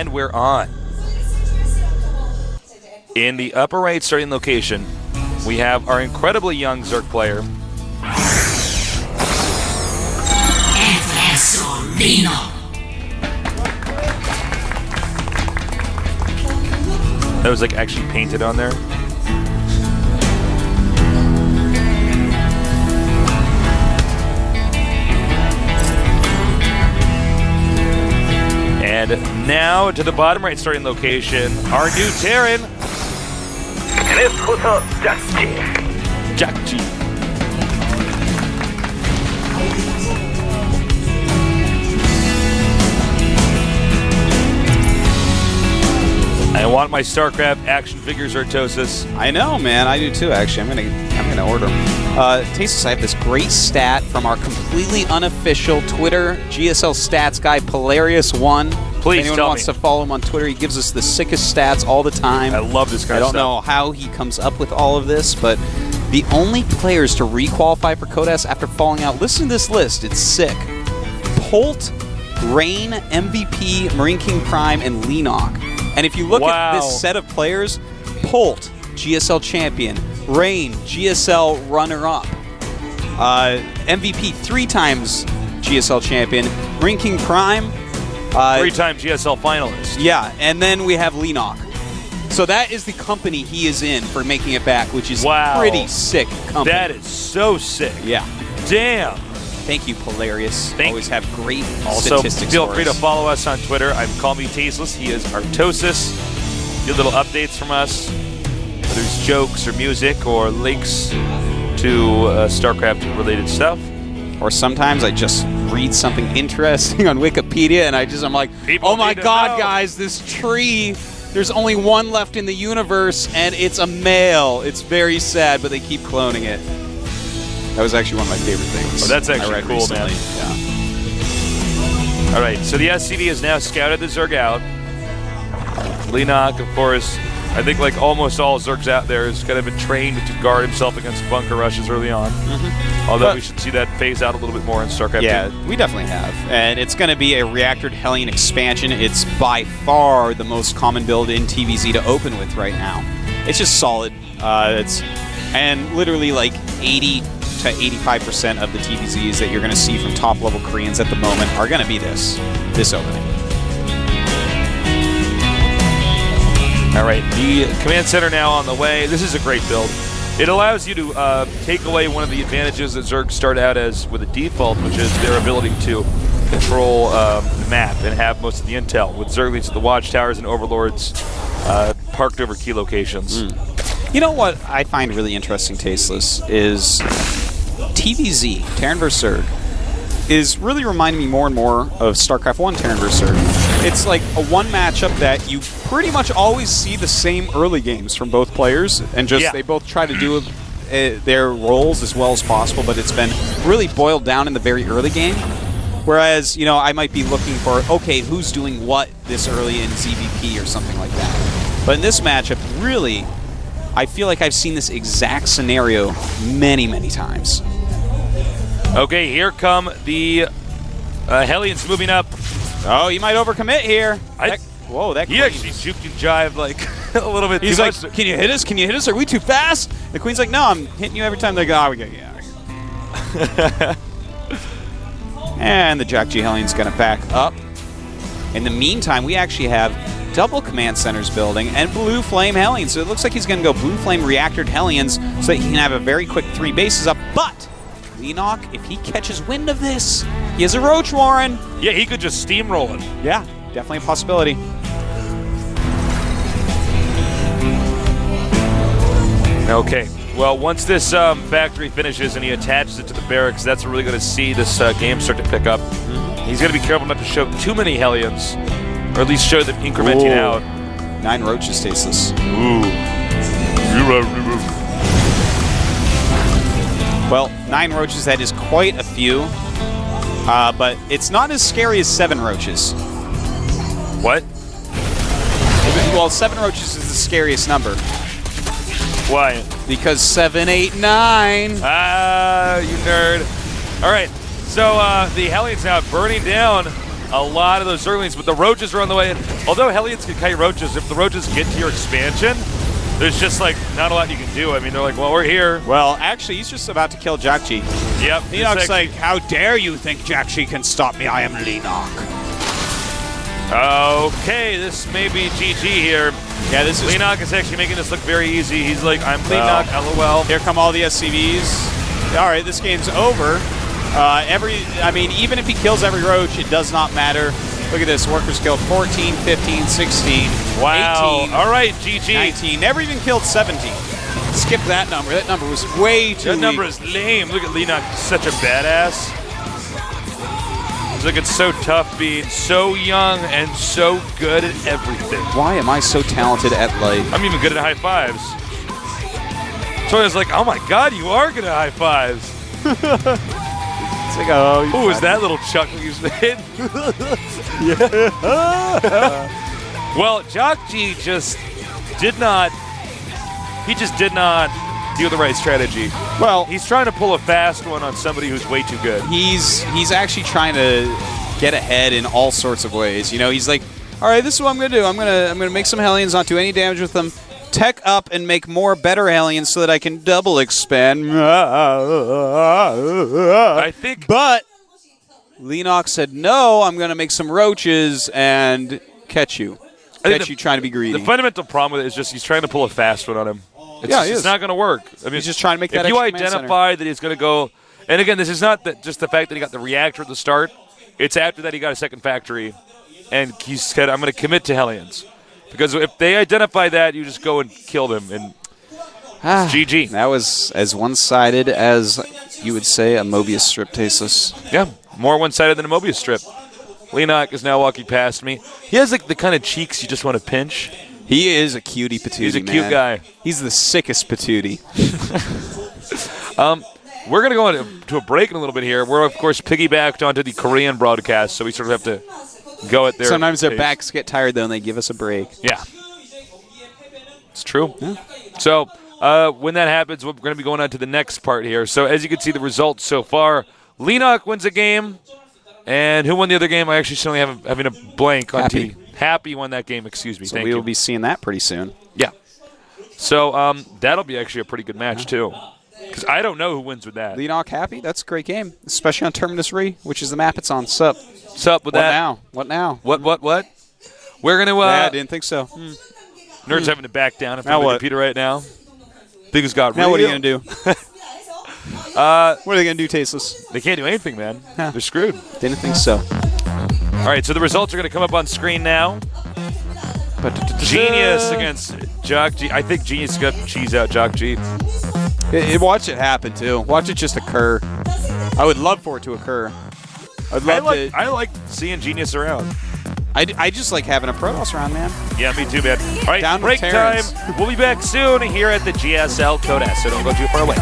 And we're on. In the upper right starting location, we have our incredibly young Zerg player. Leenock. That was like actually painted on there. And now to the bottom right starting location, our new Terran. Jjakji. I want my Starcraft action figures, Artosis. I know, man. I do too. Actually, I'm gonna order them. Tasteless, I have this great stat from our completely unofficial Twitter GSL stats guy, Polarius1. Please if anyone tell wants me. to follow him on Twitter, he gives us the sickest stats all the time. I love this kind of stuff. I don't know how he comes up with all of this, but the only players to requalify for CODES after falling out. Listen to this list. It's sick. Polt, Rain, MVP, Marine King Prime, and Leenock. And if you look at this set of players, Polt, GSL champion, Rain, GSL runner-up, MVP 3 times GSL champion, Marine King Prime, 3-time GSL finalist. Yeah, and then we have Leenock. So that is the company he is in for making it back, which is pretty sick company. That is so sick. Yeah. Damn. Thank you, Polarius. Always have great also, statistics feel for free us. to follow us on Twitter. Call me Tasteless. He is Artosis. Get little updates from us, whether it's jokes or music or links to StarCraft-related stuff. Or sometimes I just read something interesting on Wikipedia, and I'm like, oh my God, guys, this tree, there's only one left in the universe, and it's a male. It's very sad, but they keep cloning it. That was actually one of my favorite things. Oh, that's actually I read cool, recently. man. Yeah. All right, so the SCV has now scouted the Zerg out. Leenock, of course, I think like almost all Zergs out there has kind of been trained to guard himself against bunker rushes early on. Although we should see that phase out a little bit more in StarCraft. Yeah, we definitely have. And it's going to be a Reactored Hellion expansion. It's by far the most common build in TVZ to open with right now. It's just solid. And literally like 80 to 85% of the TVZs that you're going to see from top-level Koreans at the moment are going to be this opening. All right, the command center now on the way. This is a great build. It allows you to take away one of the advantages that Zerg start out as with a default, which is their ability to control the map and have most of the intel, with Zerglings at the watchtowers and overlords parked over key locations. You know what I find really interesting, Tasteless, is TVZ, Terran vs. Zerg, is really reminding me more and more of StarCraft 1 Terran vs. Zerg. It's like a one matchup that you pretty much always see the same early games from both players, and just they both try to do their roles as well as possible, but it's been really boiled down in the very early game. Whereas, you know, I might be looking for, okay, who's doing what this early in ZVP or something like that. But in this matchup, really, I feel like I've seen this exact scenario many, many times. Okay, here come the Hellions moving up. Oh, you might overcommit here. Whoa, that he actually juked and jived like a little bit He's too like, much. can you hit us? Can you hit us? Are we too fast? The Queen's like, no, I'm hitting you every time. They go, oh, we gotta get out of here. And the jjakji Hellion's gonna back up. In the meantime, we actually have double command centers building and blue flame Hellions. So it looks like he's gonna go blue flame reactored Hellions so that he can have a very quick 3 bases up. But Leenock, if he catches wind of this, he has a Roach Warren. Yeah, he could just steamroll it. Yeah, definitely a possibility. Okay. Well, once this factory finishes and he attaches it to the barracks, that's really going to see this game start to pick up. He's going to be careful not to show too many Hellions, or at least show them incrementing out. 9 Roaches, Tasteless. Well, 9 Roaches, that is quite a few, but it's not as scary as 7 Roaches. What? Well, 7 Roaches is the scariest number. Why? Because 7, 8, 9. Ah, you nerd. All right, so the Hellions now burning down a lot of those Zerglings, but the Roaches are on the way. And although Hellions can kite Roaches, if the Roaches get to your expansion, there's just like not a lot you can do. I mean, they're like, well, we're here. Well, actually, he's just about to kill jjakji. Yep. Leenock's like, how dare you think jjakji can stop me? I am Leenock. Okay, this may be GG here. Yeah, this is... Leenock is actually making this look very easy. He's like, I'm Leenock, LOL. Here come all the SCVs. All right, this game's over. I mean, even if he kills every Roach, it does not matter. Look at this. Workers killed 14, 15, 16, wow. 18. All right, GG. 19. Never even killed 17. Skip that number. That number was way too That number weak. is lame. Look at Leenock, such a badass. He's looking so tough, being so young and so good at everything. Why am I so talented at life? I'm even good at high fives. So I was like, oh my god, you are good at high fives. It's like, oh, Who was that little chuckle you made? Well, jjakji just did not do the right strategy. Well, He's trying to pull a fast one on somebody who's way too good. he's actually trying to get ahead in all sorts of ways. You know, he's like, all right, this is what I'm going to do. I'm going to make some Hellions, not do any damage with them. Tech up and make more better Hellions so that I can double expand. I think, But Leenock said, no, I'm going to make some Roaches and catch you. Catch you trying to be greedy. the fundamental problem with it is just he's trying to pull a fast one on him. It's not going to work. I mean, He's just trying to make that if you extra command identify that he's going to go, and again, this is not just the fact that he got the reactor at the start. It's after that he got a second factory, and he said, I'm going to commit to Hellions. Because if they identify that, you just go and kill them, and it's GG. That was as one-sided as you would say a Mobius strip, Tasteless. Yeah, more one-sided than a Mobius strip. Leenock is now walking past me. He has like the kind of cheeks you just want to pinch. He is a cutie patootie, He's a cute guy. He's the sickest patootie. We're going to go to a break in a little bit here. We're, of course, piggybacked onto the Korean broadcast, so we sort of have to go at their Sometimes their pace. backs get tired, though, and they give us a break. Yeah. It's true. Yeah. So when that happens, we're going to be going on to the next part here. So as you can see, the results so far, Leenock wins a game. And who won the other game? I actually still having a blank on Happy. TV. Happy won that game, excuse me. So Thank we you. will be seeing that pretty soon. Yeah. So that'll be actually a pretty good match, too. Because I don't know who wins with that. Leenock happy? That's a great game, especially on Terminus Re, which is the map it's on. Sup? What's up with What that? now? What now? What? We're going to... Yeah, I didn't think so. Nerd's having to back down in Now front of the what? computer right now. Things got real. Now what are you going to do? What are they going to do, Tasteless? They can't do anything, man. They're screwed. Didn't think so. All right, so the results are going to come up on screen now. Genius against jjakji. I think Genius got cheese out jjakji. Watch it happen, too. Watch it just occur. I would love for it to occur. I like seeing Genius around. I just like having a Protoss around, man. Yeah, me too, man. All right, Down with break time. Terrence. We'll be back soon here at the GSL October, so don't go too far away.